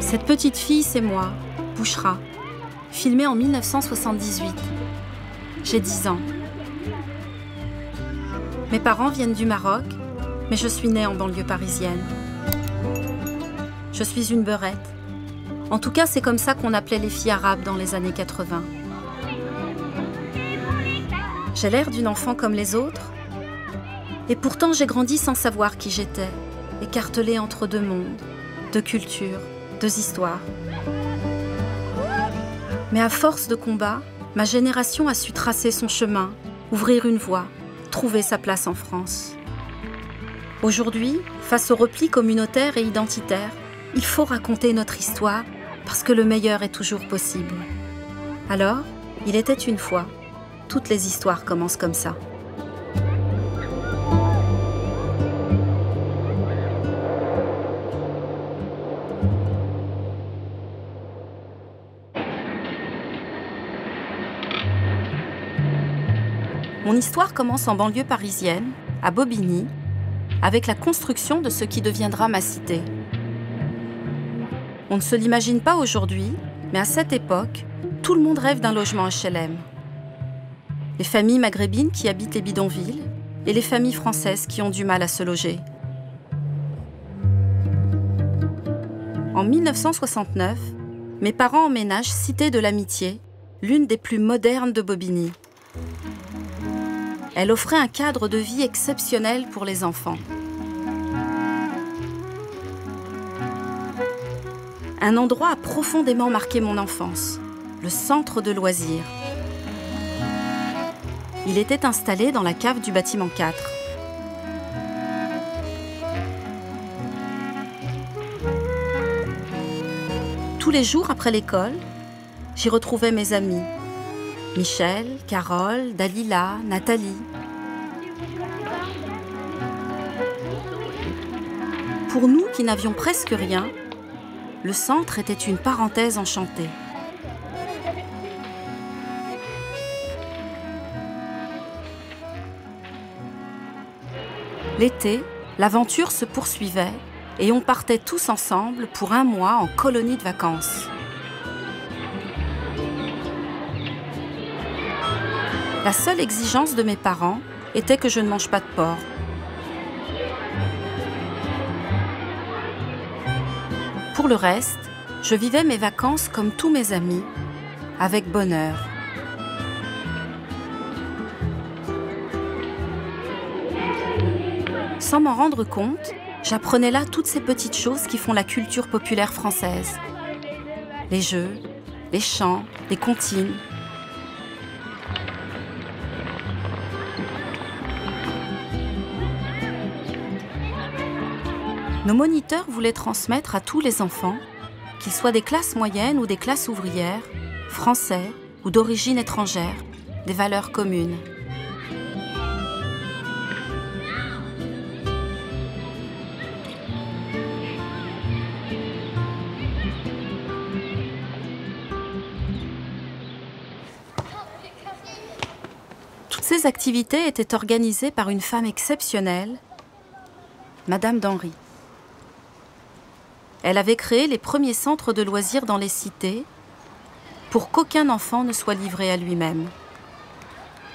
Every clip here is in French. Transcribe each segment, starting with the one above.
Cette petite fille, c'est moi, Bouchra, filmée en 1978. J'ai 10 ans. Mes parents viennent du Maroc, mais je suis née en banlieue parisienne. Je suis une beurette. En tout cas, c'est comme ça qu'on appelait les filles arabes dans les années 80. J'ai l'air d'une enfant comme les autres, et pourtant j'ai grandi sans savoir qui j'étais, écartelée entre deux mondes, deux cultures, deux histoires. Mais à force de combat, ma génération a su tracer son chemin, ouvrir une voie, trouver sa place en France. Aujourd'hui, face au repli communautaire et identitaire, il faut raconter notre histoire parce que le meilleur est toujours possible. Alors, il était une fois. Toutes les histoires commencent comme ça. Mon histoire commence en banlieue parisienne, à Bobigny, avec la construction de ce qui deviendra ma cité. On ne se l'imagine pas aujourd'hui, mais à cette époque, tout le monde rêve d'un logement HLM. Les familles maghrébines qui habitent les bidonvilles et les familles françaises qui ont du mal à se loger. En 1969, mes parents emménagent Cité de l'Amitié, l'une des plus modernes de Bobigny. Elle offrait un cadre de vie exceptionnel pour les enfants. Un endroit a profondément marqué mon enfance, le centre de loisirs. Il était installé dans la cave du bâtiment 4. Tous les jours après l'école, j'y retrouvais mes amis. Michel, Carole, Dalila, Nathalie. Pour nous qui n'avions presque rien, le centre était une parenthèse enchantée. L'été, l'aventure se poursuivait et on partait tous ensemble pour un mois en colonie de vacances. La seule exigence de mes parents était que je ne mange pas de porc. Pour le reste, je vivais mes vacances comme tous mes amis, avec bonheur. Sans m'en rendre compte, j'apprenais là toutes ces petites choses qui font la culture populaire française. Les jeux, les chants, les comptines. Nos moniteurs voulaient transmettre à tous les enfants, qu'ils soient des classes moyennes ou des classes ouvrières, français ou d'origine étrangère, des valeurs communes. Toutes ces activités étaient organisées par une femme exceptionnelle, Madame d'Henry. Elle avait créé les premiers centres de loisirs dans les cités pour qu'aucun enfant ne soit livré à lui-même.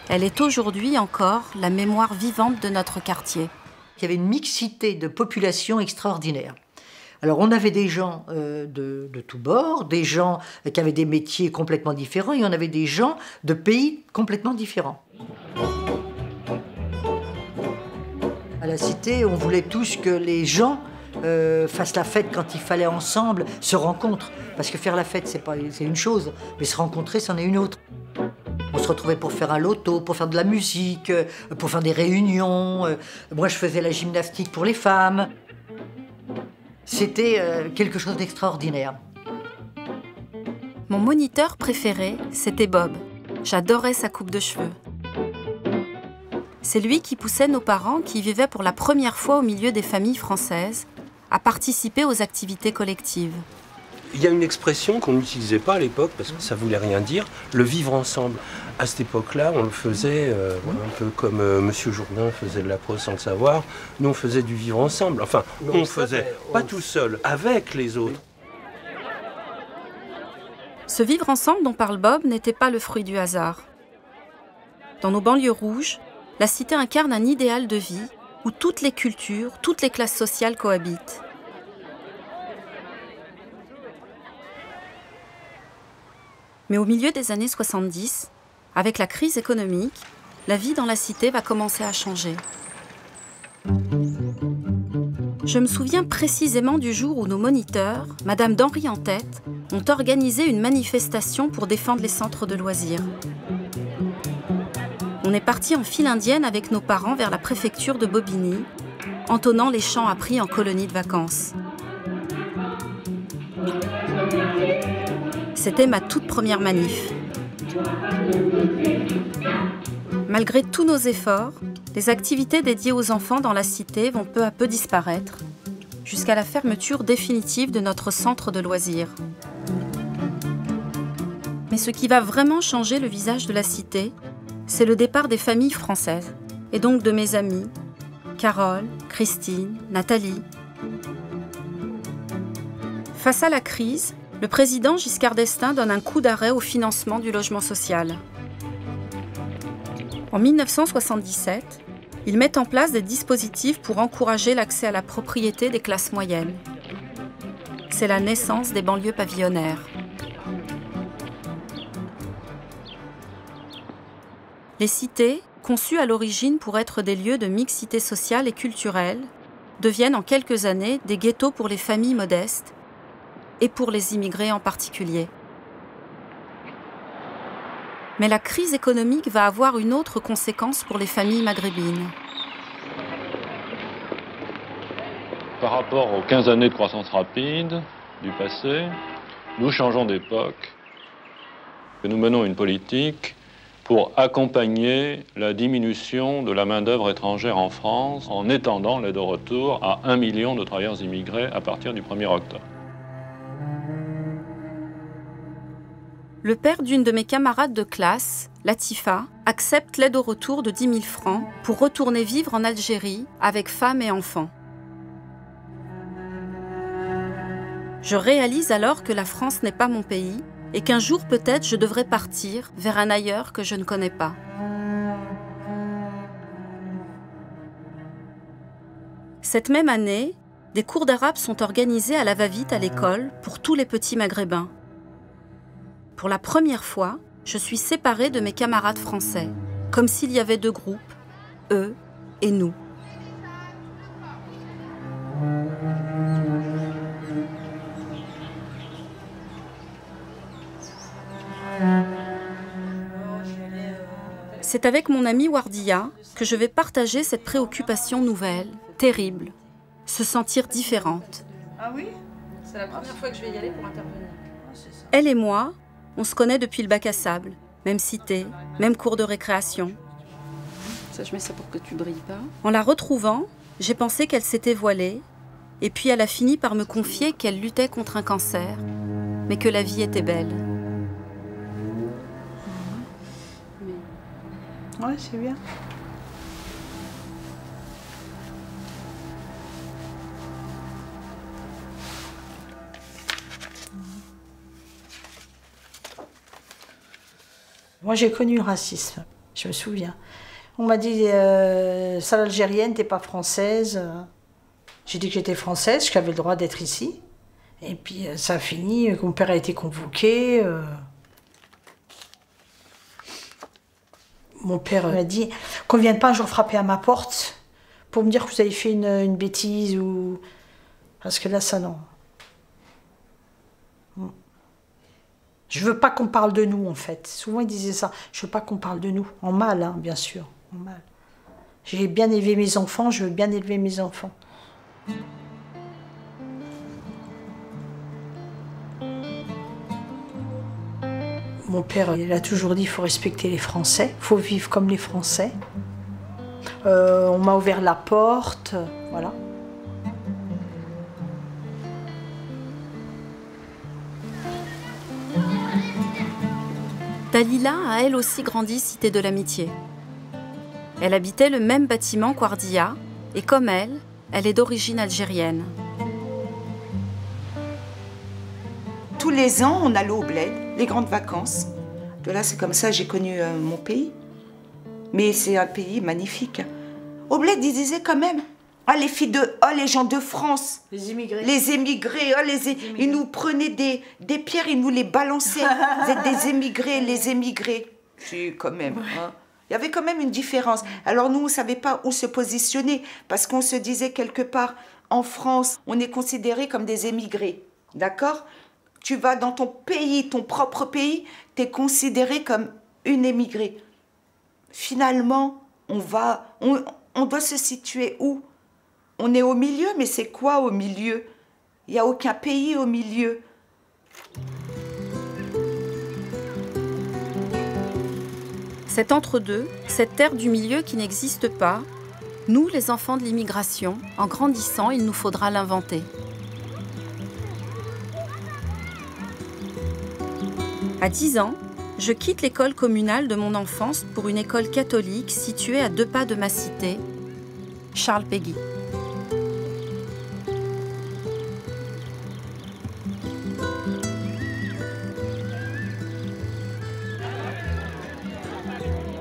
Elle est aujourd'hui encore la mémoire vivante de notre quartier. Il y avait une mixité de population extraordinaire. Alors on avait des gens de tous bords, des gens qui avaient des métiers complètement différents, et on avait des gens de pays complètement différents. À la cité, on voulait tous que les gens fassent la fête quand il fallait ensemble, se rencontrent. Parce que faire la fête, c'est une chose, mais se rencontrer, c'en est une autre. On se retrouvait pour faire un loto, pour faire de la musique, pour faire des réunions. Moi, je faisais la gymnastique pour les femmes. C'était quelque chose d'extraordinaire. Mon moniteur préféré, c'était Bob. J'adorais sa coupe de cheveux. C'est lui qui poussait nos parents, qui vivaient pour la première fois au milieu des familles françaises, à participer aux activités collectives. Il y a une expression qu'on n'utilisait pas à l'époque, parce que ça voulait rien dire, le vivre ensemble. À cette époque-là, on le faisait un peu comme Monsieur Jourdain faisait de la prose sans le savoir. Nous, on faisait du vivre ensemble. Enfin, on faisait pas tout seul, avec les autres. Ce vivre ensemble dont parle Bob n'était pas le fruit du hasard. Dans nos banlieues rouges, la cité incarne un idéal de vie où toutes les cultures, toutes les classes sociales cohabitent. Mais au milieu des années 70, avec la crise économique, la vie dans la cité va commencer à changer. Je me souviens précisément du jour où nos moniteurs, Madame d'Henri en tête, ont organisé une manifestation pour défendre les centres de loisirs. On est parti en file indienne avec nos parents vers la préfecture de Bobigny, entonnant les chants appris en colonie de vacances. C'était ma toute première manif. Malgré tous nos efforts, les activités dédiées aux enfants dans la cité vont peu à peu disparaître, jusqu'à la fermeture définitive de notre centre de loisirs. Mais ce qui va vraiment changer le visage de la cité, c'est le départ des familles françaises, et donc de mes amis, Carole, Christine, Nathalie. Face à la crise, le président Giscard d'Estaing donne un coup d'arrêt au financement du logement social. En 1977, il met en place des dispositifs pour encourager l'accès à la propriété des classes moyennes. C'est la naissance des banlieues pavillonnaires. Les cités, conçues à l'origine pour être des lieux de mixité sociale et culturelle, deviennent en quelques années des ghettos pour les familles modestes et pour les immigrés en particulier. Mais la crise économique va avoir une autre conséquence pour les familles maghrébines. Par rapport aux 15 années de croissance rapide du passé, nous changeons d'époque. Nous menons une politique pour accompagner la diminution de la main-d'œuvre étrangère en France en étendant l'aide au retour à 1 million de travailleurs immigrés à partir du 1er octobre. Le père d'une de mes camarades de classe, Latifa, accepte l'aide au retour de 10 000 francs pour retourner vivre en Algérie avec femme et enfants. Je réalise alors que la France n'est pas mon pays et qu'un jour peut-être je devrais partir vers un ailleurs que je ne connais pas. Cette même année, des cours d'arabe sont organisés à la va-vite à l'école pour tous les petits maghrébins. Pour la première fois, je suis séparée de mes camarades français, comme s'il y avait deux groupes, eux et nous. C'est avec mon amie Wardia que je vais partager cette préoccupation nouvelle, terrible, se sentir différente. Ah oui? C'est la première fois que je vais y aller pour intervenir. Elle et moi, on se connaît depuis le bac à sable, même cité, même cours de récréation. Ça, je mets ça pour que tu brilles pas. En la retrouvant, j'ai pensé qu'elle s'était voilée, et puis elle a fini par me confier qu'elle luttait contre un cancer, mais que la vie était belle. Ouais, c'est bien. Moi, j'ai connu le racisme, je me souviens. On m'a dit, sale algérienne, t'es pas française. J'ai dit que j'étais française, que j'avais le droit d'être ici. Et puis, ça a fini, que mon père a été convoqué. Mon père m'a dit qu'on ne vienne pas un jour frapper à ma porte pour me dire que vous avez fait une bêtise ou... Parce que là, ça, non. Je veux pas qu'on parle de nous, en fait. Souvent, ils disaient ça. Je veux pas qu'on parle de nous. En mal, hein, bien sûr. En mal. J'ai bien élevé mes enfants, je veux bien élever mes enfants. Mon père, il a toujours dit qu'il faut respecter les Français, il faut vivre comme les Français. On m'a ouvert la porte, voilà. Dalila a elle aussi grandi cité de l'Amitié. Elle habitait le même bâtiment qu'Wardia, et comme elle est d'origine algérienne. Tous les ans, on allait au bled. les grandes vacances. De là, c'est comme ça, j'ai connu mon pays. Mais c'est un pays magnifique. Au bled, ils disaient quand même, ah, les filles de, oh, les gens de France. Les immigrés. Les émigrés, oh, ils nous prenaient des pierres, ils nous les balançaient. Vous êtes des émigrés, les émigrés. Si, quand même. Hein. Il y avait quand même une différence. Alors nous, on ne savait pas où se positionner parce qu'on se disait quelque part, en France, on est considérés comme des émigrés. D'accord? Tu vas dans ton pays, ton propre pays, tu es considéré comme une émigrée. Finalement, on doit se situer où? On est au milieu, mais c'est quoi au milieu? Il n'y a aucun pays au milieu. Cet entre-deux, cette terre du milieu qui n'existe pas, nous, les enfants de l'immigration, en grandissant, il nous faudra l'inventer. À 10 ans, je quitte l'école communale de mon enfance pour une école catholique située à 2 pas de ma cité, Charles Péguy.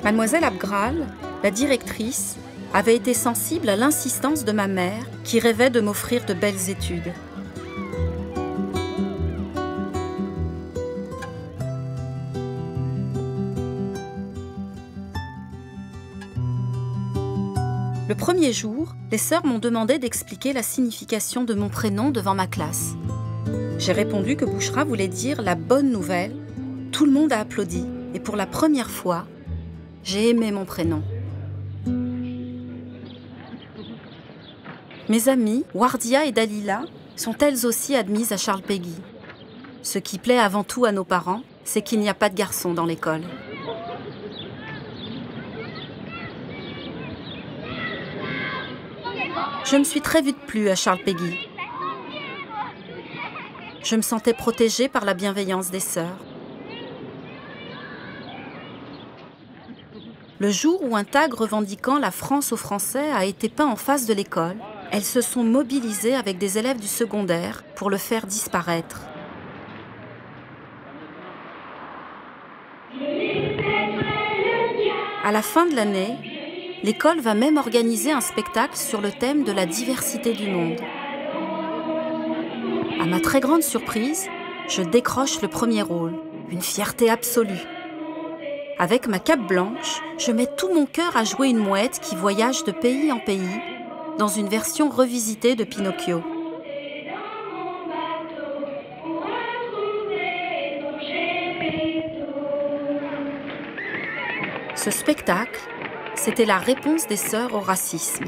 Mademoiselle Abgral, la directrice, avait été sensible à l'insistance de ma mère qui rêvait de m'offrir de belles études. Le premier jour, les sœurs m'ont demandé d'expliquer la signification de mon prénom devant ma classe. J'ai répondu que Bouchra voulait dire la bonne nouvelle. Tout le monde a applaudi et pour la première fois, j'ai aimé mon prénom. Mes amies, Wardia et Dalila, sont elles aussi admises à Charles Péguy. Ce qui plaît avant tout à nos parents, c'est qu'il n'y a pas de garçons dans l'école. Je me suis très vite plu à Charles Péguy. Je me sentais protégée par la bienveillance des sœurs. Le jour où un tag revendiquant la France aux Français a été peint en face de l'école, elles se sont mobilisées avec des élèves du secondaire pour le faire disparaître. À la fin de l'année, l'école va même organiser un spectacle sur le thème de la diversité du monde. À ma très grande surprise, je décroche le premier rôle, une fierté absolue. Avec ma cape blanche, je mets tout mon cœur à jouer une mouette qui voyage de pays en pays dans une version revisitée de Pinocchio. Ce spectacle, c'était la réponse des sœurs au racisme.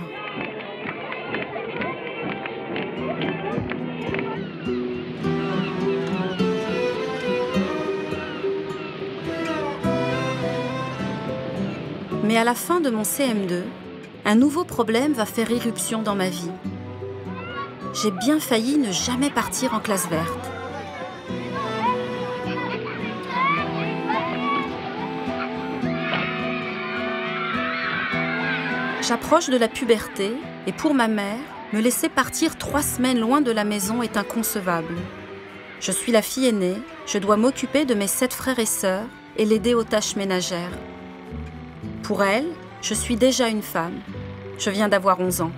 Mais à la fin de mon CM2, un nouveau problème va faire irruption dans ma vie. J'ai bien failli ne jamais partir en classe verte. J'approche de la puberté et pour ma mère, me laisser partir 3 semaines loin de la maison est inconcevable. Je suis la fille aînée, je dois m'occuper de mes 7 frères et sœurs et l'aider aux tâches ménagères. Pour elle, je suis déjà une femme. Je viens d'avoir 11 ans.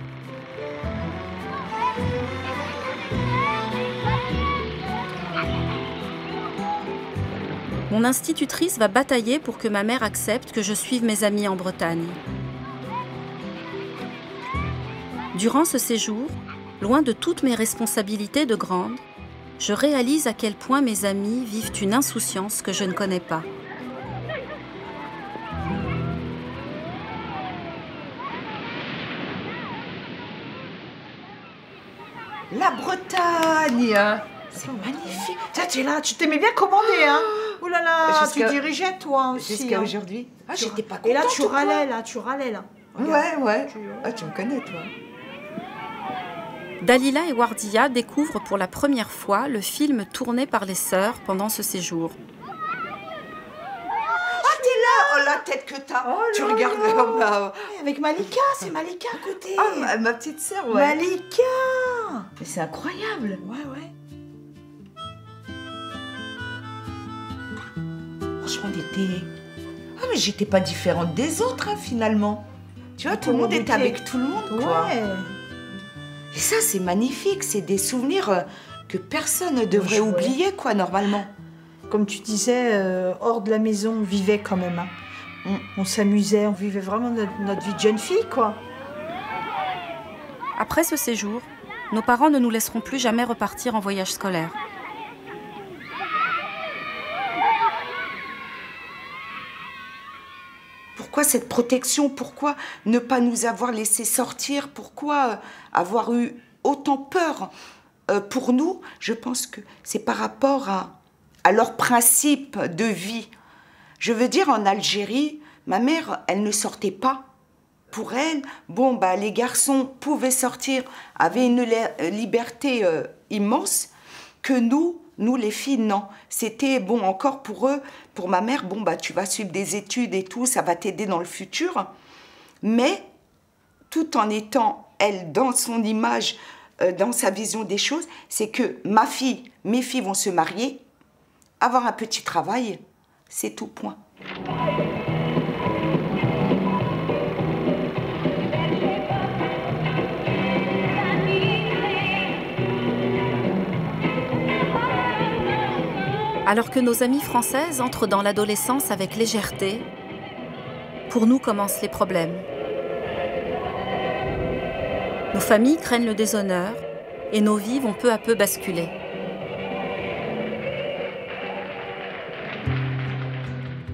Mon institutrice va batailler pour que ma mère accepte que je suive mes amis en Bretagne. Durant ce séjour, loin de toutes mes responsabilités de grande, je réalise à quel point mes amis vivent une insouciance que je ne connais pas. La Bretagne, c'est magnifique. Tiens, tu es là, tu t'aimais bien commander, hein? Ouh là là, Jusqu'à- tu dirigeais toi aussi. Jusqu'à hein. aujourd'hui. Ah, j'étais pas contente. Et là, tu toi. râlais, là, tu râlais, là. Ouais, ouais. Ah, tu me connais, toi. Dalila et Wardia découvrent pour la première fois le film tourné par les sœurs pendant ce séjour. Ah, t'es là. Oh, la tête que t'as. Oh Tu là regardes là. comme Avec Malika, c'est Malika à côté. Ah, ma petite sœur, ouais. Malika. Mais c'est incroyable. Ouais, ouais. Franchement, on était... Ah, mais j'étais pas différente des autres, hein, finalement. Tu vois, tout le monde était avec tout le monde, quoi. Ouais. Et ça, c'est magnifique. C'est des souvenirs que personne ne devrait oublier, quoi, normalement. Comme tu disais, hors de la maison, on vivait quand même. Hein. On s'amusait, on vivait vraiment notre vie de jeune fille, quoi. Après ce séjour, nos parents ne nous laisseront plus jamais repartir en voyage scolaire. Pourquoi cette protection? Pourquoi ne pas nous avoir laissé sortir? Pourquoi avoir eu autant peur pour nous? Je pense que c'est par rapport à leur principe de vie. Je veux dire, en Algérie, ma mère, elle ne sortait pas. Pour elle, bon, bah, les garçons pouvaient sortir, avaient une liberté immense, que nous, les filles, non. C'était, bon, encore pour eux, pour ma mère, bon, bah, tu vas suivre des études et tout, ça va t'aider dans le futur. Mais, tout en étant, elle, dans son image, dans sa vision des choses, c'est que mes filles vont se marier, avoir un petit travail, c'est tout, point. Alors que nos amies françaises entrent dans l'adolescence avec légèreté, pour nous commencent les problèmes. Nos familles craignent le déshonneur et nos vies vont peu à peu basculer.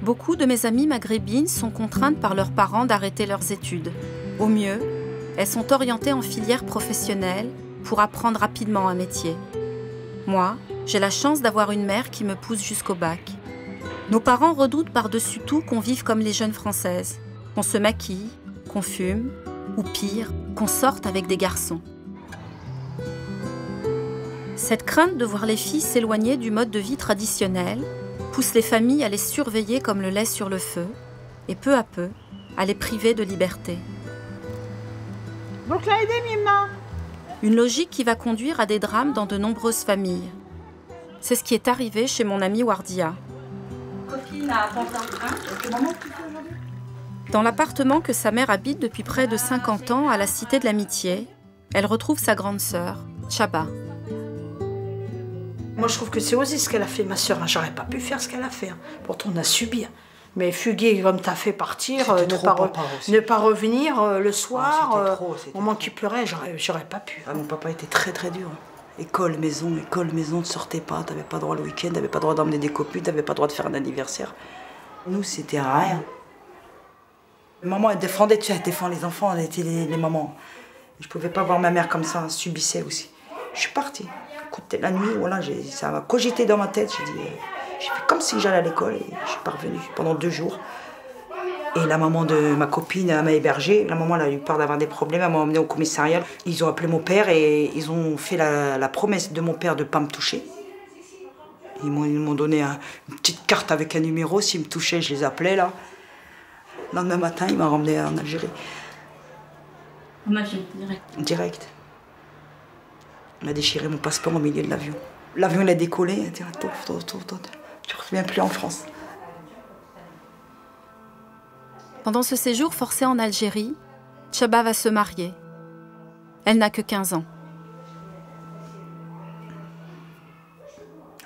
Beaucoup de mes amies maghrébines sont contraintes par leurs parents d'arrêter leurs études. Au mieux, elles sont orientées en filière professionnelle pour apprendre rapidement un métier. Moi, j'ai la chance d'avoir une mère qui me pousse jusqu'au bac. Nos parents redoutent par-dessus tout qu'on vive comme les jeunes françaises, qu'on se maquille, qu'on fume, ou pire, qu'on sorte avec des garçons. Cette crainte de voir les filles s'éloigner du mode de vie traditionnel pousse les familles à les surveiller comme le lait sur le feu, et peu à peu, à les priver de liberté. Donc là, aidez, Mima. Une logique qui va conduire à des drames dans de nombreuses familles. C'est ce qui est arrivé chez mon amie Wardia. Dans l'appartement que sa mère habite depuis près de 50 ans à la Cité de l'Amitié, elle retrouve sa grande sœur, Chaba. Moi, je trouve que c'est osé ce qu'elle a fait, ma sœur. J'aurais pas pu faire ce qu'elle a fait. Pourtant, on a subi. Mais fuguer comme t'as fait partir, ne pas revenir le soir, au moment qu'il pleurait, j'aurais pas pu. Ah, mon papa était très très dur. École, maison, ne sortais pas. T'avais pas droit le week-end, t'avais pas droit d'emmener des copines, t'avais pas droit de faire un anniversaire. Nous, c'était rien. Maman, elle défendait, tu sais, elle défend les enfants, elle était les mamans. Je pouvais pas voir ma mère comme ça, elle subissait aussi. Je suis partie. Écoute, la nuit, voilà, ça m'a cogité dans ma tête. J'ai fait comme si j'allais à l'école et je suis pas revenue pendant 2 jours. Et la maman de ma copine m'a hébergée. La maman elle a eu peur d'avoir des problèmes, elle m'a emmenée au commissariat. Ils ont appelé mon père et ils ont fait la promesse de mon père de ne pas me toucher. Ils m'ont donné une petite carte avec un numéro. S'ils me touchaient, je les appelais là. Le lendemain matin, il m'a ramenée en Algérie. En Algérie, direct. Direct. On a déchiré mon passeport au milieu de l'avion. L'avion, il a décollé. Il a dit, attends, tu ne reviens plus en France. Pendant ce séjour forcé en Algérie, Chaba va se marier. Elle n'a que 15 ans.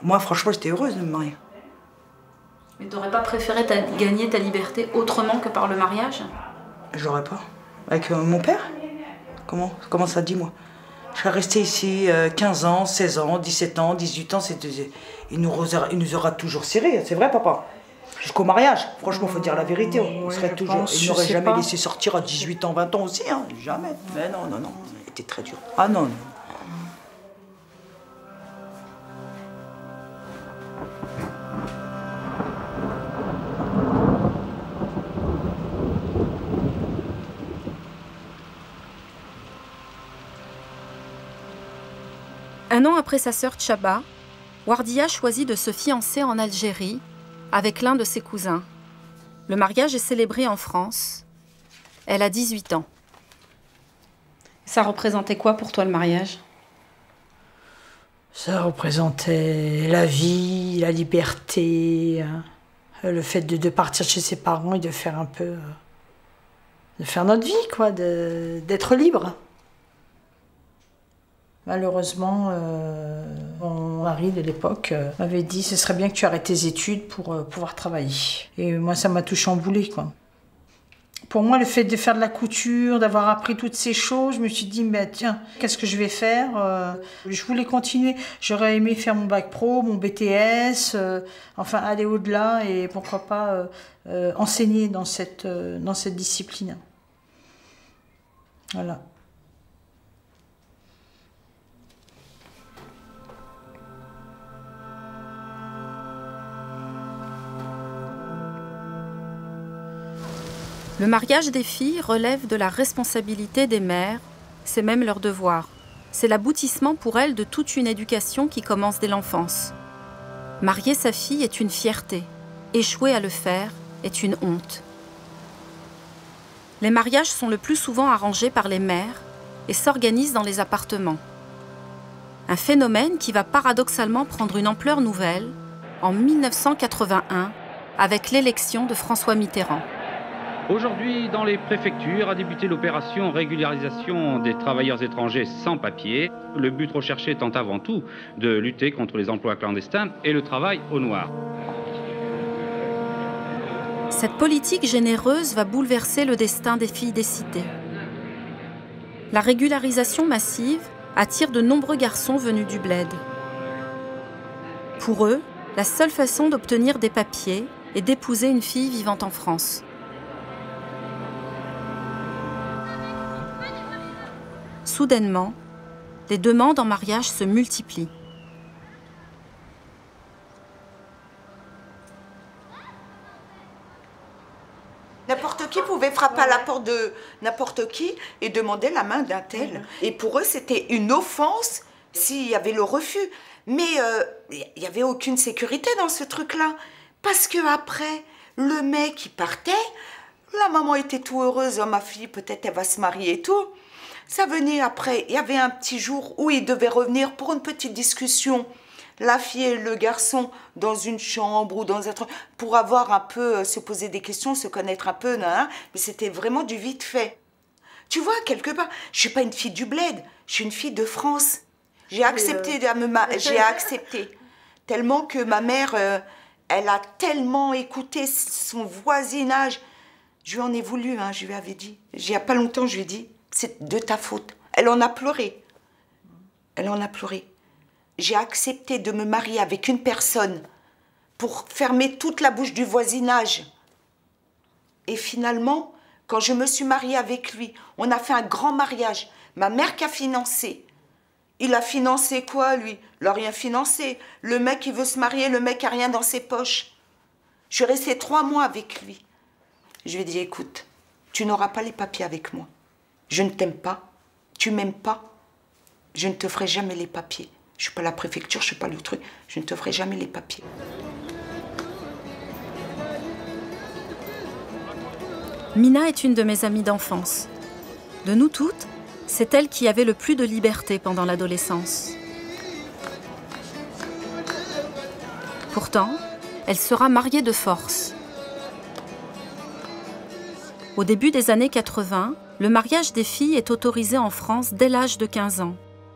Moi, franchement, j'étais heureuse de me marier. Mais t'aurais pas préféré gagner ta liberté autrement que par le mariage? J'aurais pas. Avec mon père? Comment ça dit, moi? Je serais restée ici 15 ans, 16 ans, 17 ans, 18 ans. Il nous aura toujours serrés, c'est vrai, papa? Jusqu'au mariage. Franchement, il faut dire la vérité. Il n'aurait jamais laissé sortir à 18 ans, 20 ans aussi. Hein. Jamais. Mais non. C'était très dur. Ah non. Un an après sa sœur Chaba, Wardia choisit de se fiancer en Algérie avec l'un de ses cousins. Le mariage est célébré en France. Elle a 18 ans. Ça représentait quoi pour toi le mariage? Ça représentait la vie, la liberté, Le fait de partir chez ses parents et de faire un peu... de faire notre vie, quoi, d'être libre. Malheureusement, mon mari de l'époque m'avait dit « ce serait bien que tu arrêtes tes études pour pouvoir travailler ». Et moi, ça m'a tout chamboulé, quoi. Pour moi, le fait de faire de la couture, d'avoir appris toutes ces choses, je me suis dit « tiens, qu'est-ce que je vais faire ?» Je voulais continuer. J'aurais aimé faire mon bac pro, mon BTS, enfin aller au-delà et pourquoi pas enseigner dans cette discipline. Voilà. Le mariage des filles relève de la responsabilité des mères, c'est même leur devoir. C'est l'aboutissement pour elles de toute une éducation qui commence dès l'enfance. Marier sa fille est une fierté, échouer à le faire est une honte. Les mariages sont le plus souvent arrangés par les mères et s'organisent dans les appartements. Un phénomène qui va paradoxalement prendre une ampleur nouvelle en 1981 avec l'élection de François Mitterrand. Aujourd'hui, dans les préfectures, a débuté l'opération régularisation des travailleurs étrangers sans papier. Le but recherché étant avant tout de lutter contre les emplois clandestins et le travail au noir. Cette politique généreuse va bouleverser le destin des filles des cités. La régularisation massive attire de nombreux garçons venus du bled. Pour eux, la seule façon d'obtenir des papiers est d'épouser une fille vivant en France. Soudainement, les demandes en mariage se multiplient. N'importe qui pouvait frapper à la porte de n'importe qui et demander la main d'un tel. Et pour eux, c'était une offense s'il y avait le refus. Mais il n'y avait aucune sécurité dans ce truc-là. Parce qu'après, le mec, il partait, la maman était tout heureuse, oh, ma fille, peut-être elle va se marier et tout. Ça venait après, il y avait un petit jour où il devait revenir pour une petite discussion. La fille et le garçon dans une chambre ou dans un truc, pour avoir un peu, se poser des questions, se connaître un peu, mais c'était vraiment du vite fait. Tu vois, quelque part, je suis pas une fille du bled, je suis une fille de France. J'ai accepté, j'ai accepté. Tellement que ma mère, elle a tellement écouté son voisinage. Je lui en ai voulu, hein, je lui avais dit. Il n'y a pas longtemps, je lui ai dit, c'est de ta faute. Elle en a pleuré. Elle en a pleuré. J'ai accepté de me marier avec une personne pour fermer toute la bouche du voisinage. Et finalement, quand je me suis mariée avec lui, on a fait un grand mariage. Ma mère qui a financé. Il a financé quoi, lui? Il n'a rien financé. Le mec, il veut se marier, le mec n'a rien dans ses poches. Je suis restée 3 mois avec lui. Je lui ai dit, écoute, tu n'auras pas les papiers avec moi. Je ne t'aime pas, tu m'aimes pas, je ne te ferai jamais les papiers. Je ne suis pas la préfecture, je ne suis pas le truc, je ne te ferai jamais les papiers. Mina est une de mes amies d'enfance. De nous toutes, c'est elle qui avait le plus de liberté pendant l'adolescence. Pourtant, elle sera mariée de force. Au début des années 80, le mariage des filles est autorisé en France dès l'âge de 15 ans,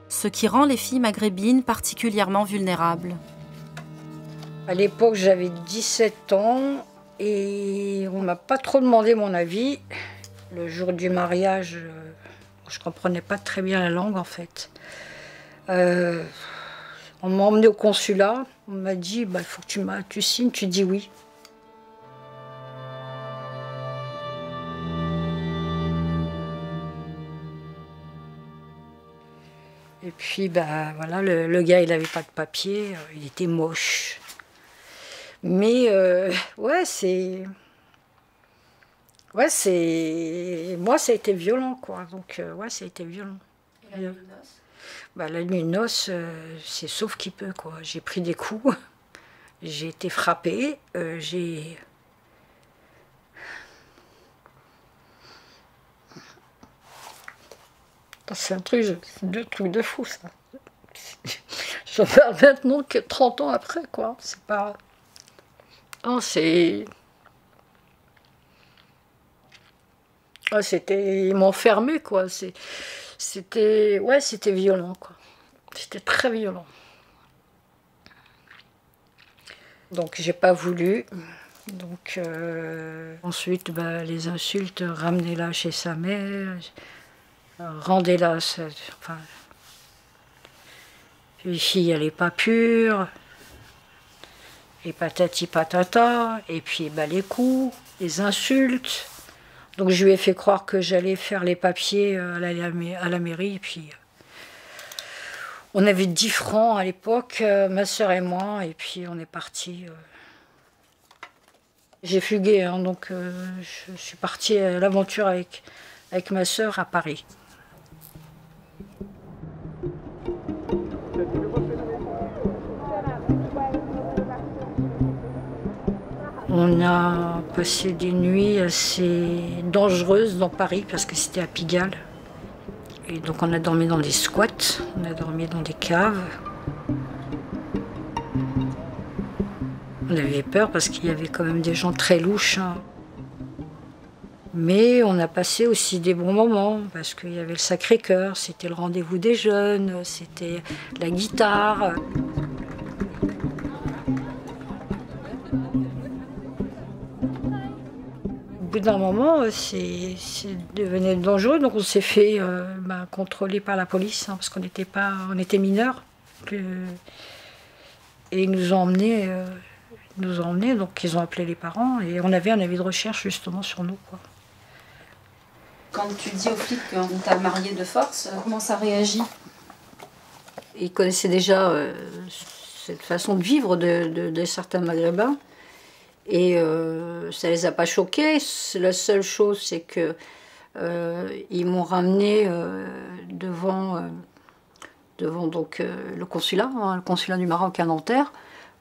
ce qui rend les filles maghrébines particulièrement vulnérables. À l'époque, j'avais 17 ans et on ne m'a pas trop demandé mon avis. Le jour du mariage, je ne comprenais pas très bien la langue en fait. On m'a emmené au consulat, on m'a dit il faut que tu signes, tu dis oui. Et puis, voilà, le gars, il n'avait pas de papier, il était moche. Mais, ouais, moi, ça a été violent, quoi. Donc, ouais, ça a été violent. Et la nuit de noces? La nuit de noces, c'est sauf qui peut, quoi. J'ai pris des coups, j'ai été frappée, C'est un truc, deux trucs de fou, ça. Je parle maintenant que 30 ans après, quoi. C'est pas... Non, c'est... Ah, c'était... Ils m'ont enfermé, quoi. C'était... Ouais, c'était violent, quoi. C'était très violent. Donc, j'ai pas voulu. Donc, ensuite, les insultes, ramenez-la chez sa mère, rendez-la... Enfin, les filles, elle n'est pas pure. Et patati patata. Et puis, les coups, les insultes. Donc, je lui ai fait croire que j'allais faire les papiers à la mairie. Et puis, on avait 10 francs à l'époque, ma sœur et moi. Et puis, on est partis. J'ai fugué, hein, donc je suis partie à l'aventure avec ma sœur à Paris. On a passé des nuits assez dangereuses dans Paris parce que c'était à Pigalle. Et donc on a dormi dans des squats, on a dormi dans des caves. On avait peur parce qu'il y avait quand même des gens très louches. Hein. Mais on a passé aussi des bons moments parce qu'il y avait le Sacré-Cœur, c'était le rendez-vous des jeunes, c'était la guitare. Au bout d'un moment, c'est devenu dangereux, donc on s'est fait contrôler par la police hein, parce qu'on était mineurs. Et ils nous ont emmenés. Donc ils ont appelé les parents et on avait un avis de recherche justement sur nous. Quoi. Quand tu dis aux flics qu'on t'a marié de force, comment ça réagit? Ils connaissaient déjà cette façon de vivre de certains Maghrébins et ça les a pas choqués. La seule chose, c'est que ils m'ont ramené devant donc, le consulat du Maroc à Nanterre,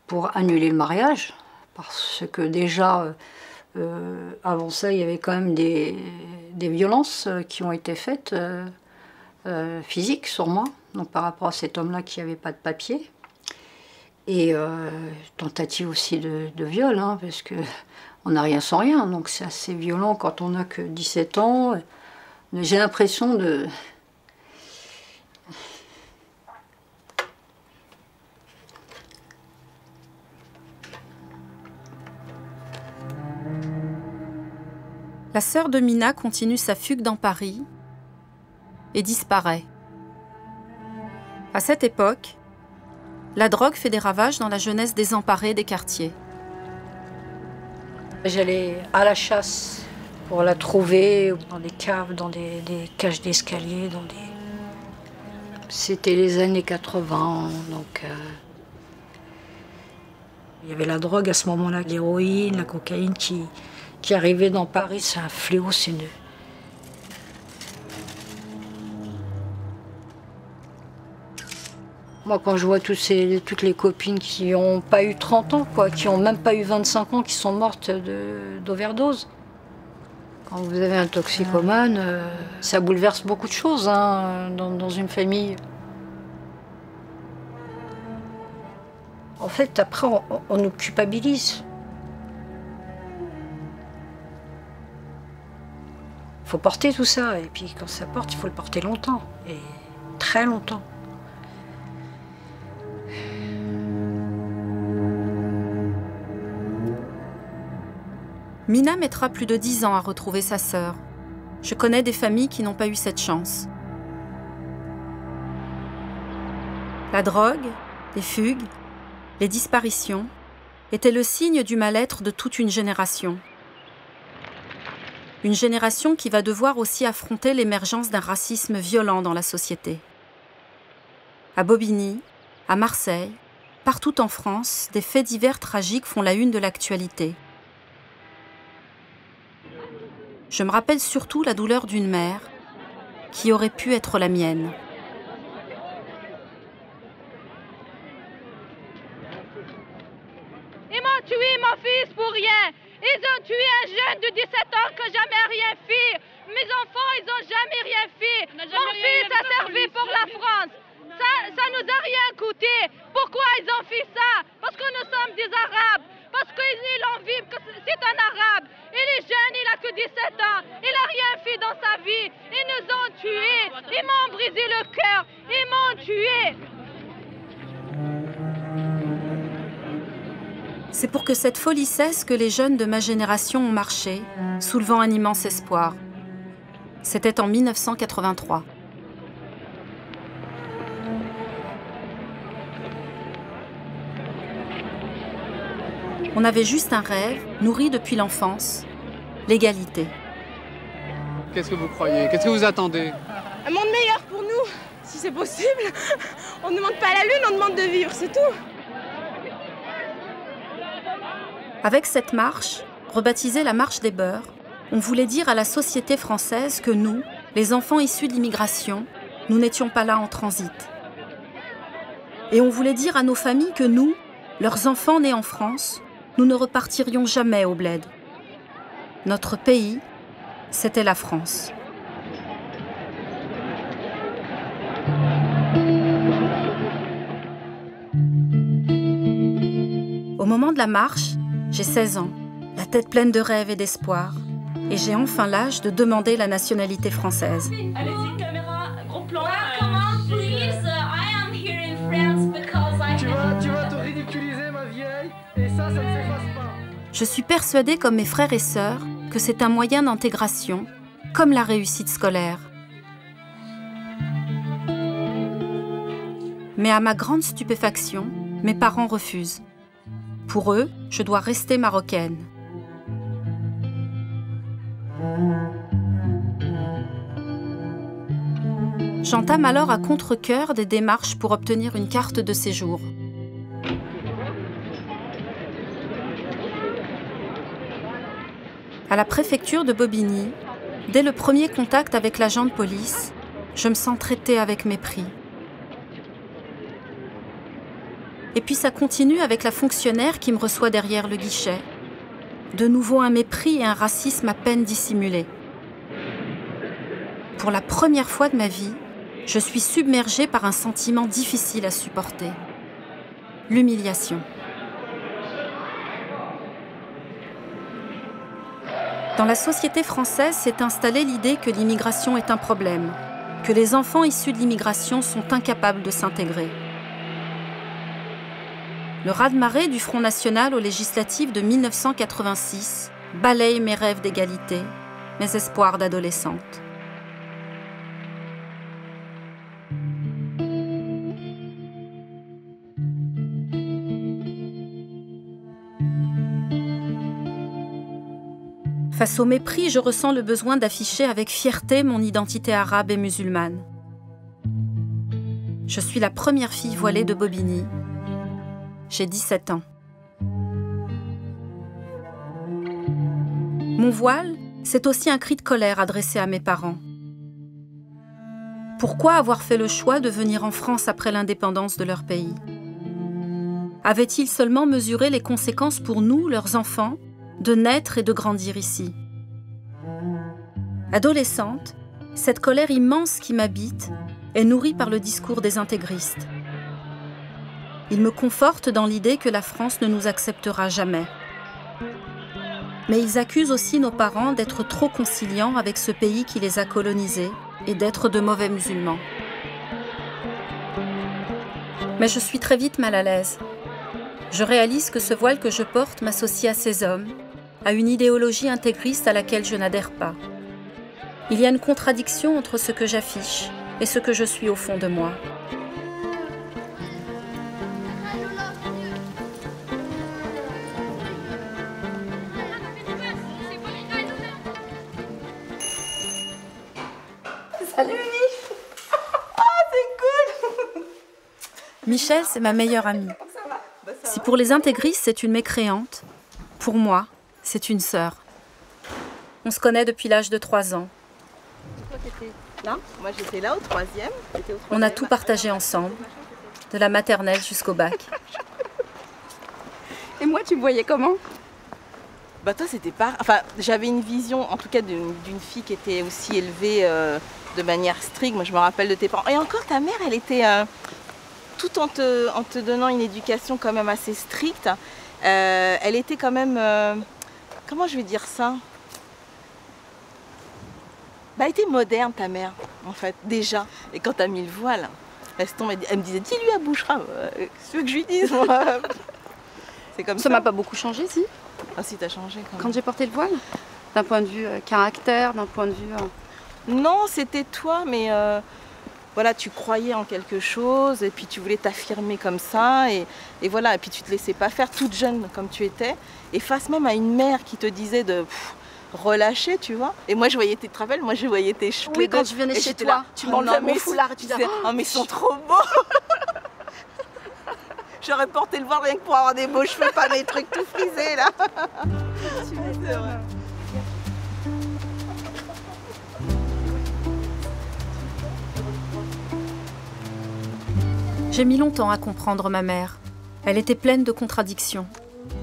pour annuler le mariage, parce que déjà, avant ça, il y avait quand même des violences qui ont été faites, physiques sur moi, donc par rapport à cet homme-là qui n'avait pas de papier, et tentative aussi de viol, hein, parce qu'on n'a rien sans rien, donc c'est assez violent quand on n'a que 17 ans. J'ai l'impression de... La sœur de Mina continue sa fugue dans Paris et disparaît. À cette époque, la drogue fait des ravages dans la jeunesse désemparée des quartiers. J'allais à la chasse pour la trouver, dans des caves, dans des cages d'escalier, C'était les années 80, donc... Il y avait la drogue à ce moment-là, l'héroïne, la cocaïne qui arrivait dans Paris, c'est un fléau, c'est une... Moi, quand je vois toutes les copines qui n'ont pas eu 30 ans, quoi, qui n'ont même pas eu 25 ans, qui sont mortes d'overdose. Quand vous avez un toxicomane, ça bouleverse beaucoup de choses hein, dans une famille. En fait, après, on nous culpabilise. Il faut porter tout ça, et puis quand ça porte, il faut le porter longtemps, et très longtemps. Mina mettra plus de 10 ans à retrouver sa sœur. Je connais des familles qui n'ont pas eu cette chance. La drogue, les fugues, les disparitions étaient le signe du mal-être de toute une génération. Une génération qui va devoir aussi affronter l'émergence d'un racisme violent dans la société. À Bobigny, à Marseille, partout en France, des faits divers tragiques font la une de l'actualité. Je me rappelle surtout la douleur d'une mère qui aurait pu être la mienne. Ils m'ont tué mon fils pour rien. Ils ont tué un jeune de 17 ans qui n'a jamais rien fait. Mes enfants, ils n'ont jamais rien fait. Mon fils a servi pour la France. Ça nous a rien coûté. Pourquoi ils ont fait ça? Parce que nous sommes des Arabes. parce qu'ils en vivent que c'est un arabe. Il est jeune, il a que 17 ans, il n'a rien fait dans sa vie. Ils nous ont tués, ils m'ont brisé le cœur, ils m'ont tués. C'est pour que cette folie cesse que les jeunes de ma génération ont marché, soulevant un immense espoir. C'était en 1983. On avait juste un rêve, nourri depuis l'enfance, l'égalité. Qu'est-ce que vous croyez? Qu'est-ce que vous attendez? Un monde meilleur pour nous, si c'est possible. On ne demande pas la lune, on demande de vivre, c'est tout. Avec cette marche, rebaptisée la marche des beurs, on voulait dire à la société française que nous, les enfants issus de l'immigration, nous n'étions pas là en transit. Et on voulait dire à nos familles que nous, leurs enfants nés en France, nous ne repartirions jamais au bled. Notre pays, c'était la France. Au moment de la marche, j'ai 16 ans, la tête pleine de rêves et d'espoir, et j'ai enfin l'âge de demander la nationalité française. Allez-y, caméra, gros plan. Comment, please? I am here in France because I Tu vas te ridiculiser, ma vieille, et ça ne s'efface pas. Je suis persuadée, comme mes frères et sœurs, que c'est un moyen d'intégration, comme la réussite scolaire. Mais à ma grande stupéfaction, mes parents refusent. Pour eux, je dois rester marocaine. J'entame alors à contre-cœur des démarches pour obtenir une carte de séjour. À la préfecture de Bobigny, dès le premier contact avec l'agent de police, je me sens traitée avec mépris. Et puis ça continue avec la fonctionnaire qui me reçoit derrière le guichet. De nouveau un mépris et un racisme à peine dissimulés. Pour la première fois de ma vie, je suis submergée par un sentiment difficile à supporter. L'humiliation. Dans la société française s'est installée l'idée que l'immigration est un problème, que les enfants issus de l'immigration sont incapables de s'intégrer. Le raz-de-marée du Front National aux législatives de 1986 balaye mes rêves d'égalité, mes espoirs d'adolescente. Face au mépris, je ressens le besoin d'afficher avec fierté mon identité arabe et musulmane. Je suis la première fille voilée de Bobigny. J'ai 17 ans. Mon voile, c'est aussi un cri de colère adressé à mes parents. Pourquoi avoir fait le choix de venir en France après l'indépendance de leur pays? Avaient-ils seulement mesuré les conséquences pour nous, leurs enfants, de naître et de grandir ici? Adolescente, cette colère immense qui m'habite est nourrie par le discours des intégristes. Ils me confortent dans l'idée que la France ne nous acceptera jamais. Mais ils accusent aussi nos parents d'être trop conciliants avec ce pays qui les a colonisés et d'être de mauvais musulmans. Mais je suis très vite mal à l'aise. Je réalise que ce voile que je porte m'associe à ces hommes, à une idéologie intégriste à laquelle je n'adhère pas. Il y a une contradiction entre ce que j'affiche et ce que je suis au fond de moi. Salut Mich. C'est cool. Michel, c'est ma meilleure amie. Si pour les intégristes, c'est une mécréante, pour moi, c'est une sœur. On se connaît depuis l'âge de 3 ans. Toi, t'étais là. Moi, j'étais là au 3e. On a tout partagé ensemble, de la maternelle jusqu'au bac. Et moi, tu me voyais comment? Bah toi, c'était pas... Enfin, j'avais une vision, en tout cas, d'une fille qui était aussi élevée de manière stricte. Moi, je me rappelle de tes parents. Et encore, ta mère, elle était... tout en te donnant une éducation quand même assez stricte, elle était quand même... comment je vais dire ça? Bah, elle était moderne, ta mère, en fait, déjà. Et quand t'as mis le voile, elle me disait, dis-lui à Bouchra, qu'est-ce que tu veux que je lui dise, moi? C'est comme ça. Ça m'a pas beaucoup changé, si. Ah si, t'as changé quand même. Quand j'ai porté le voile? D'un point de vue caractère, d'un point de vue... Non, c'était toi, mais voilà, tu croyais en quelque chose et puis tu voulais t'affirmer comme ça et voilà, et puis tu te laissais pas faire, toute jeune comme tu étais, et face même à une mère qui te disait de relâcher, tu vois. Et moi je voyais tes travels, moi je voyais tes cheveux. Oui, quand je venais chez toi, tu m'enlevais mon foulard et tu disais oh mais ils sont trop beaux. J'aurais porté le voile rien que pour avoir des beaux cheveux, pas des trucs tout frisés là. C'est vrai. J'ai mis longtemps à comprendre ma mère. Elle était pleine de contradictions.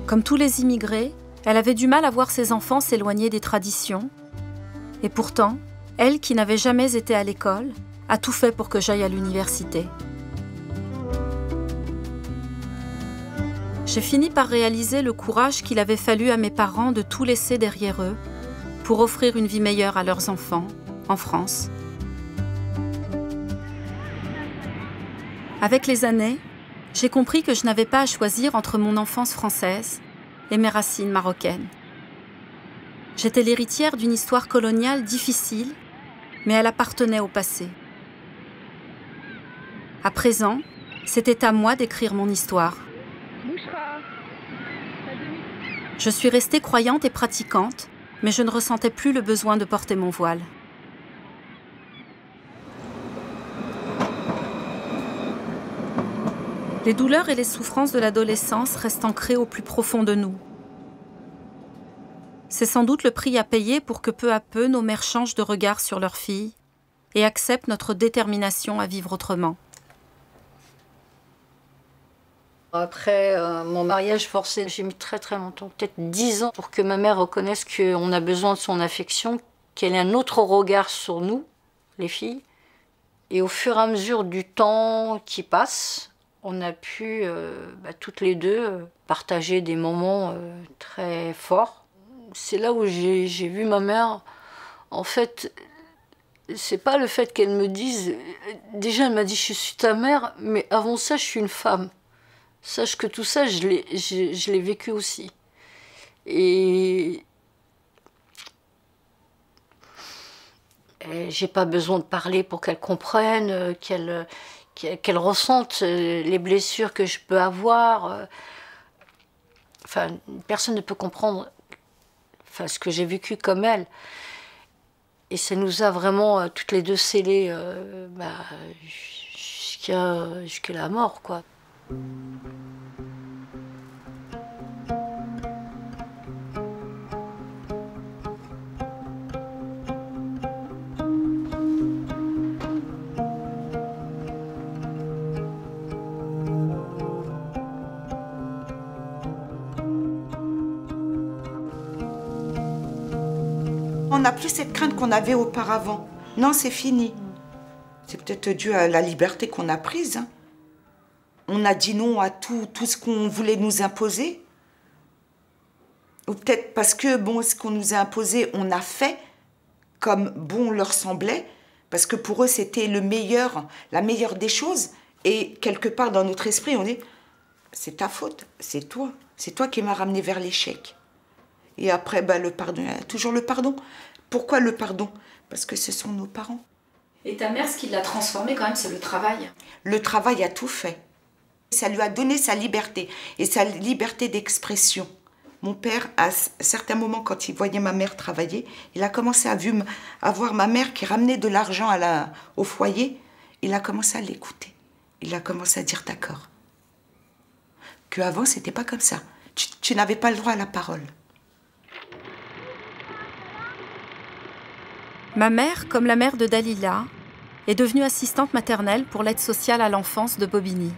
Comme tous les immigrés, elle avait du mal à voir ses enfants s'éloigner des traditions. Et pourtant, elle, qui n'avait jamais été à l'école, a tout fait pour que j'aille à l'université. J'ai fini par réaliser le courage qu'il avait fallu à mes parents de tout laisser derrière eux pour offrir une vie meilleure à leurs enfants, en France. Avec les années, j'ai compris que je n'avais pas à choisir entre mon enfance française et mes racines marocaines. J'étais l'héritière d'une histoire coloniale difficile, mais elle appartenait au passé. À présent, c'était à moi d'écrire mon histoire. Je suis restée croyante et pratiquante, mais je ne ressentais plus le besoin de porter mon voile. Les douleurs et les souffrances de l'adolescence restent ancrées au plus profond de nous. C'est sans doute le prix à payer pour que peu à peu nos mères changent de regard sur leurs filles et acceptent notre détermination à vivre autrement. Après mon mariage forcé, j'ai mis très longtemps, peut-être 10 ans, pour que ma mère reconnaisse qu'on a besoin de son affection, qu'elle ait un autre regard sur nous, les filles. Et au fur et à mesure du temps qui passe, on a pu, toutes les deux, partager des moments très forts. C'est là où j'ai vu ma mère. En fait, c'est pas le fait qu'elle me dise... Déjà, elle m'a dit « je suis ta mère », mais avant ça, je suis une femme. Sache que tout ça, je l'ai vécu aussi. Et j'ai pas besoin de parler pour qu'elle comprenne, qu'elle ressente les blessures que je peux avoir. Enfin, personne ne peut comprendre ce que j'ai vécu comme elle. Et ça nous a vraiment, toutes les deux, scellées jusqu'à la mort, quoi. On n'a plus cette crainte qu'on avait auparavant. Non, c'est fini. C'est peut-être dû à la liberté qu'on a prise. Hein. On a dit non à tout ce qu'on voulait nous imposer. Ou peut-être parce que, bon, ce qu'on nous a imposé, on a fait comme bon leur semblait. Parce que pour eux, c'était le meilleur, la meilleure des choses. Et quelque part, dans notre esprit, on dit, c'est ta faute, c'est toi qui m'as ramené vers l'échec. Et après, le pardon, toujours le pardon. Pourquoi le pardon? Parce que ce sont nos parents. Et ta mère, ce qui l'a transformée quand même, c'est le travail. Le travail a tout fait. Ça lui a donné sa liberté, et sa liberté d'expression. Mon père, à certains moments, quand il voyait ma mère travailler, il a commencé à voir ma mère qui ramenait de l'argent au foyer. Il a commencé à l'écouter. Il a commencé à dire d'accord. Qu'avant, c'était pas comme ça. Tu n'avais pas le droit à la parole. Ma mère, comme la mère de Dalila, est devenue assistante maternelle pour l'aide sociale à l'enfance de Bobigny.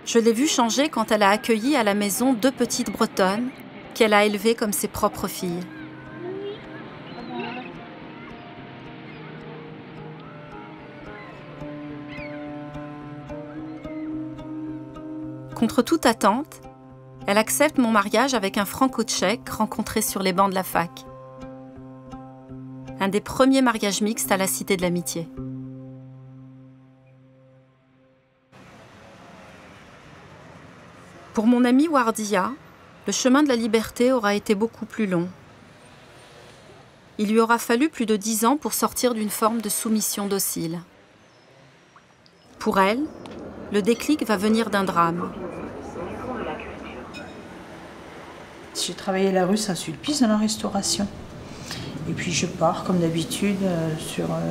Je l'ai vue changer quand elle a accueilli à la maison 2 petites bretonnes qu'elle a élevées comme ses propres filles. Contre toute attente, Elle accepte mon mariage avec un franco-tchèque rencontré sur les bancs de la fac. Un des premiers mariages mixtes à la Cité de l'Amitié. Pour mon ami Wardia, le chemin de la liberté aura été beaucoup plus long. Il lui aura fallu plus de 10 ans pour sortir d'une forme de soumission docile. Pour elle, le déclic va venir d'un drame. J'ai travaillé la rue Saint-Sulpice dans la restauration. Et puis je pars, comme d'habitude,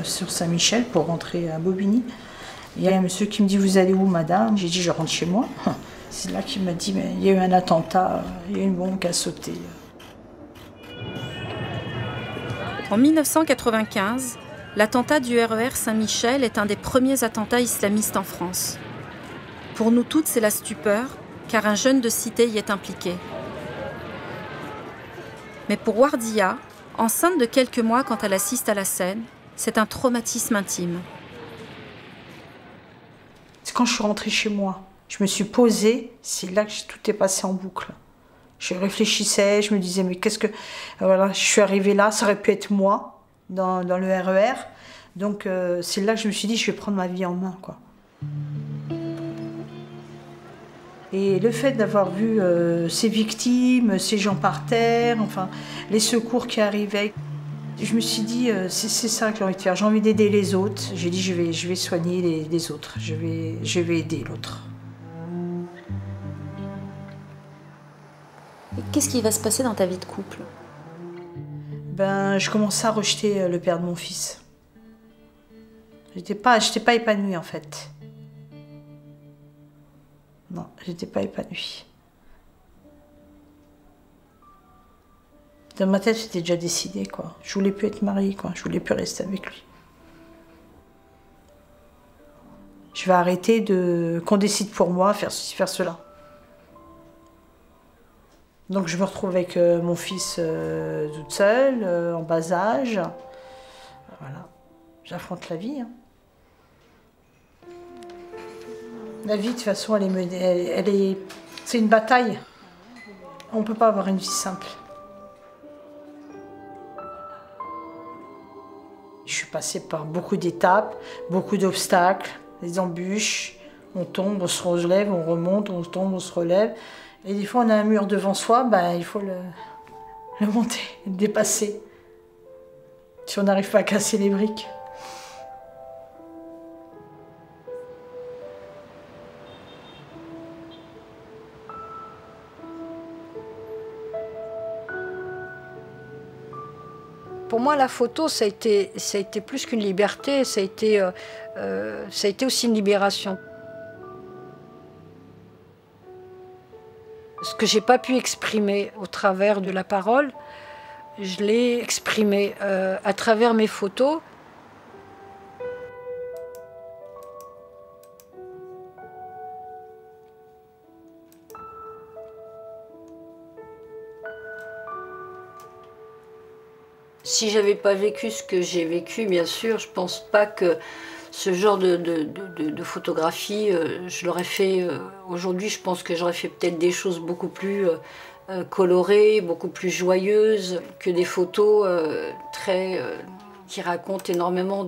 sur Saint-Michel pour rentrer à Bobigny. Il y a un monsieur qui me dit « Vous allez où, madame ?» J'ai dit « Je rentre chez moi. » C'est là qu'il m'a dit « Il y a eu un attentat, il y a eu une bombe qui a sauté. » En 1995, l'attentat du RER Saint-Michel est un des premiers attentats islamistes en France. Pour nous toutes, c'est la stupeur, car un jeune de cité y est impliqué. Mais pour Wardia, enceinte de quelques mois quand elle assiste à la scène, c'est un traumatisme intime. C'est quand je suis rentrée chez moi, je me suis posée, c'est là que tout est passé en boucle. Je réfléchissais, je me disais, mais qu'est-ce que... Voilà, je suis arrivée là, ça aurait pu être moi, dans le RER. Donc c'est là que je me suis dit, je vais prendre ma vie en main, quoi. Et le fait d'avoir vu ces victimes, ces gens par terre, enfin, les secours qui arrivaient, je me suis dit, c'est ça que j'ai envie de faire. J'ai envie d'aider les autres. J'ai dit, je vais soigner les autres. Je vais aider l'autre. Qu'est-ce qui va se passer dans ta vie de couple? Ben, je commençais à rejeter le père de mon fils. J'étais pas épanouie, en fait. Non, j'étais pas épanouie. Dans ma tête, j'étais déjà décidée, quoi. Je voulais plus être mariée, quoi. Je voulais plus rester avec lui. Je vais arrêter qu'on décide pour moi, faire ceci, faire cela. Donc je me retrouve avec mon fils toute seule, en bas âge. Voilà, j'affronte la vie. Hein. La vie, de toute façon, c'est une bataille. On ne peut pas avoir une vie simple. Je suis passée par beaucoup d'étapes, beaucoup d'obstacles, des embûches. On tombe, on se relève, on remonte, on tombe, on se relève. Et des fois, on a un mur devant soi, ben, il faut le monter, le dépasser. Si on n'arrive pas à casser les briques. Pour moi, la photo, ça a été plus qu'une liberté, ça a été aussi une libération. Ce que je n'ai pas pu exprimer au travers de la parole, je l'ai exprimé à travers mes photos. Si j'avais pas vécu ce que j'ai vécu, bien sûr, je pense pas que ce genre de photographie, je l'aurais fait aujourd'hui. Je pense que j'aurais fait peut-être des choses beaucoup plus colorées, beaucoup plus joyeuses que des photos qui racontent énormément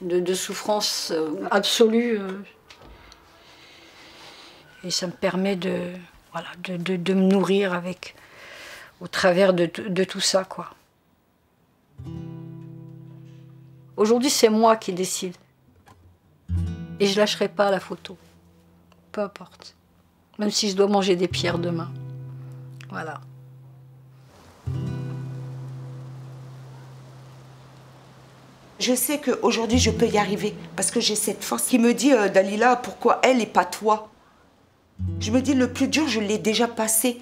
de souffrance absolue. Et ça me permet de me nourrir au travers de tout ça, quoi. Aujourd'hui, c'est moi qui décide. Et je lâcherai pas la photo. Peu importe. Même si je dois manger des pierres demain. Voilà. Je sais qu'aujourd'hui, je peux y arriver. Parce que j'ai cette force qui me dit, Dalila, pourquoi elle et pas toi? Je me dis, le plus dur, je l'ai déjà passé.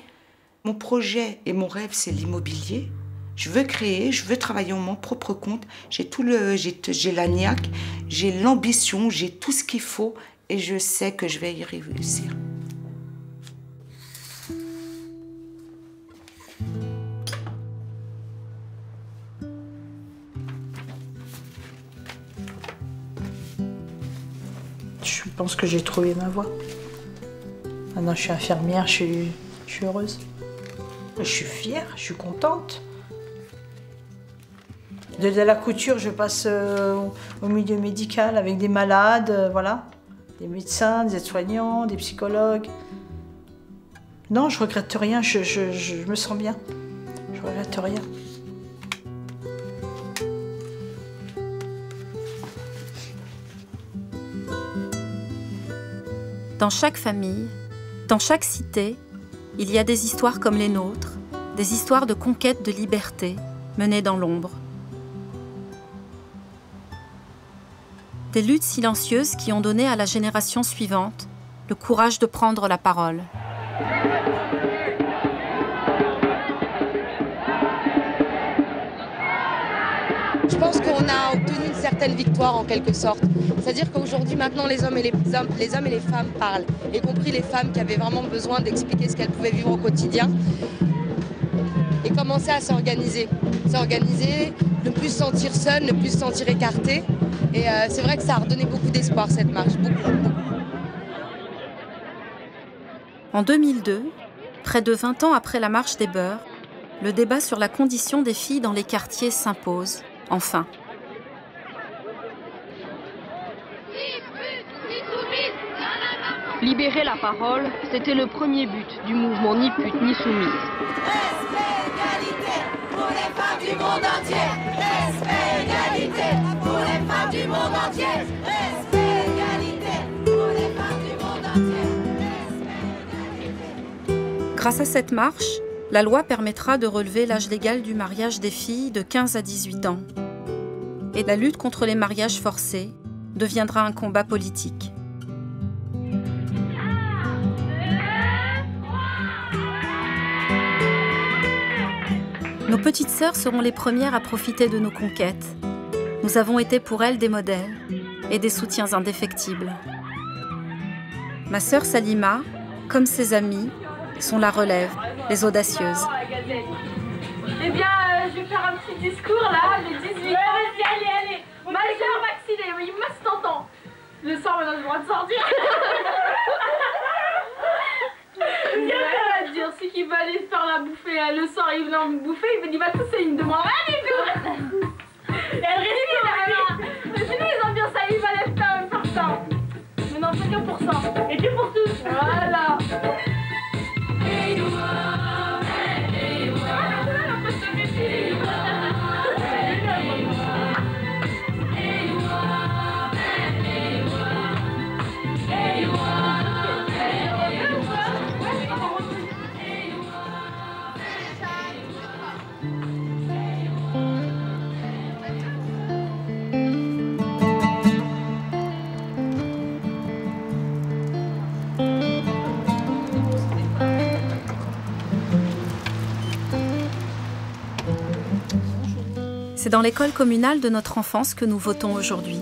Mon projet et mon rêve, c'est l'immobilier. Je veux créer, je veux travailler en mon propre compte. J'ai la niaque, j'ai l'ambition, j'ai tout ce qu'il faut et je sais que je vais y réussir. Je pense que j'ai trouvé ma voie. Maintenant, je suis infirmière, je suis heureuse. Je suis fière, je suis contente. De la couture, je passe au milieu médical avec des malades, voilà. Des médecins, des aides-soignants, des psychologues. Non, je regrette rien, je me sens bien. Je regrette rien. Dans chaque famille, dans chaque cité, il y a des histoires comme les nôtres, des histoires de conquête de liberté menées dans l'ombre. Des luttes silencieuses qui ont donné à la génération suivante le courage de prendre la parole. Je pense qu'on a obtenu une certaine victoire en quelque sorte. C'est-à-dire qu'aujourd'hui, maintenant, les hommes et les femmes parlent, y compris les femmes qui avaient vraiment besoin d'expliquer ce qu'elles pouvaient vivre au quotidien et commencer à s'organiser. S'organiser, ne plus se sentir seule, ne plus se sentir écartée. Et c'est vrai que ça a redonné beaucoup d'espoir, cette marche, beaucoup. En 2002, près de 20 ans après la marche des Beurs, le débat sur la condition des filles dans les quartiers s'impose, enfin. Libérer la parole, c'était le premier but du mouvement Ni pute ni soumise. Respect, égalité pour les femmes du monde entier. Respect, égalité pour les femmes du monde entier. Respect, égalité pour les femmes du monde entier. Respect, égalité. Grâce à cette marche, la loi permettra de relever l'âge légal du mariage des filles de 15 à 18 ans. Et la lutte contre les mariages forcés deviendra un combat politique. Nos petites sœurs seront les premières à profiter de nos conquêtes. Nous avons été pour elles des modèles et des soutiens indéfectibles. Ma sœur Salima, comme ses amies, sont la relève, les audacieuses. Eh bien, je vais faire un petit discours là, j'ai 18 ans. Allez. Majeur vacciné, oui, masse t'entends. Le soir, maintenant, j'ai le droit de sortir. Il va dire, celui qui va aller se faire la bouffer le soir, il vient me bouffer, il va tousser, il me demande allez, go. Elle respire, sinon ils ont bien ça, il va aller faire ça. Mais non, chacun pour ça. Et tu pour tous. Voilà. C'est dans l'école communale de notre enfance que nous votons aujourd'hui.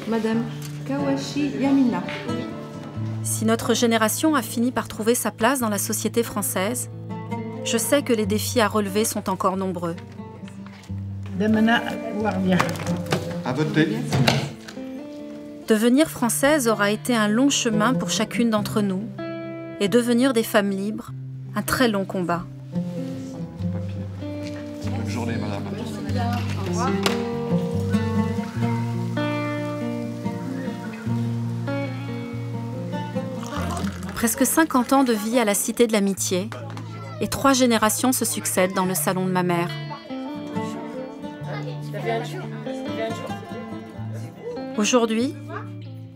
Madame Kawashi Yamina. Si notre génération a fini par trouver sa place dans la société française, je sais que les défis à relever sont encore nombreux. Damana Wardia. À voter. Devenir française aura été un long chemin pour chacune d'entre nous, et devenir des femmes libres, un très long combat. Bonne journée, madame. Au revoir. Presque 50 ans de vie à la Cité de l'Amitié, et 3 générations se succèdent dans le salon de ma mère. Aujourd'hui,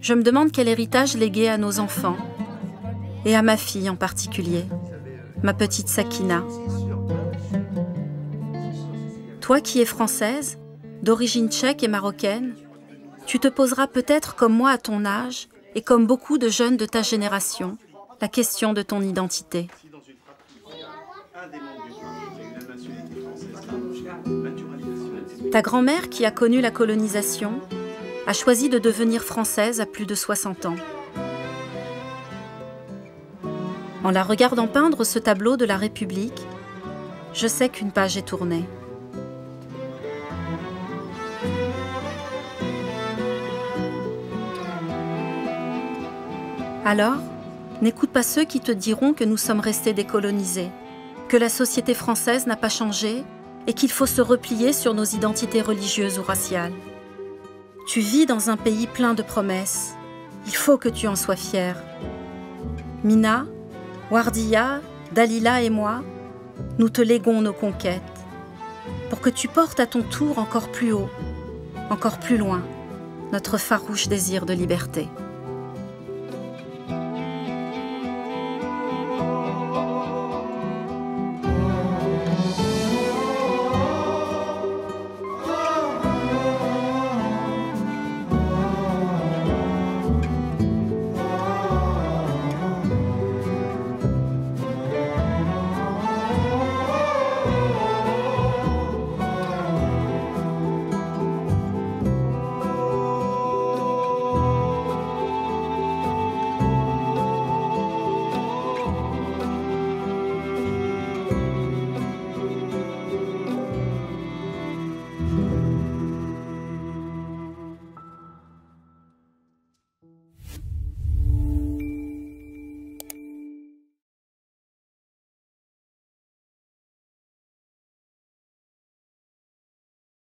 je me demande quel héritage léguer à nos enfants, et à ma fille en particulier, ma petite Sakina. Toi qui es française, d'origine tchèque et marocaine, tu te poseras peut-être comme moi à ton âge, et comme beaucoup de jeunes de ta génération, la question de ton identité. Ta grand-mère, qui a connu la colonisation, a choisi de devenir française à plus de 60 ans. En la regardant peindre ce tableau de la République, je sais qu'une page est tournée. Alors, n'écoute pas ceux qui te diront que nous sommes restés décolonisés, que la société française n'a pas changé et qu'il faut se replier sur nos identités religieuses ou raciales. Tu vis dans un pays plein de promesses. Il faut que tu en sois fière. Mina, Wardia, Dalila et moi, nous te léguons nos conquêtes pour que tu portes à ton tour encore plus haut, encore plus loin, notre farouche désir de liberté.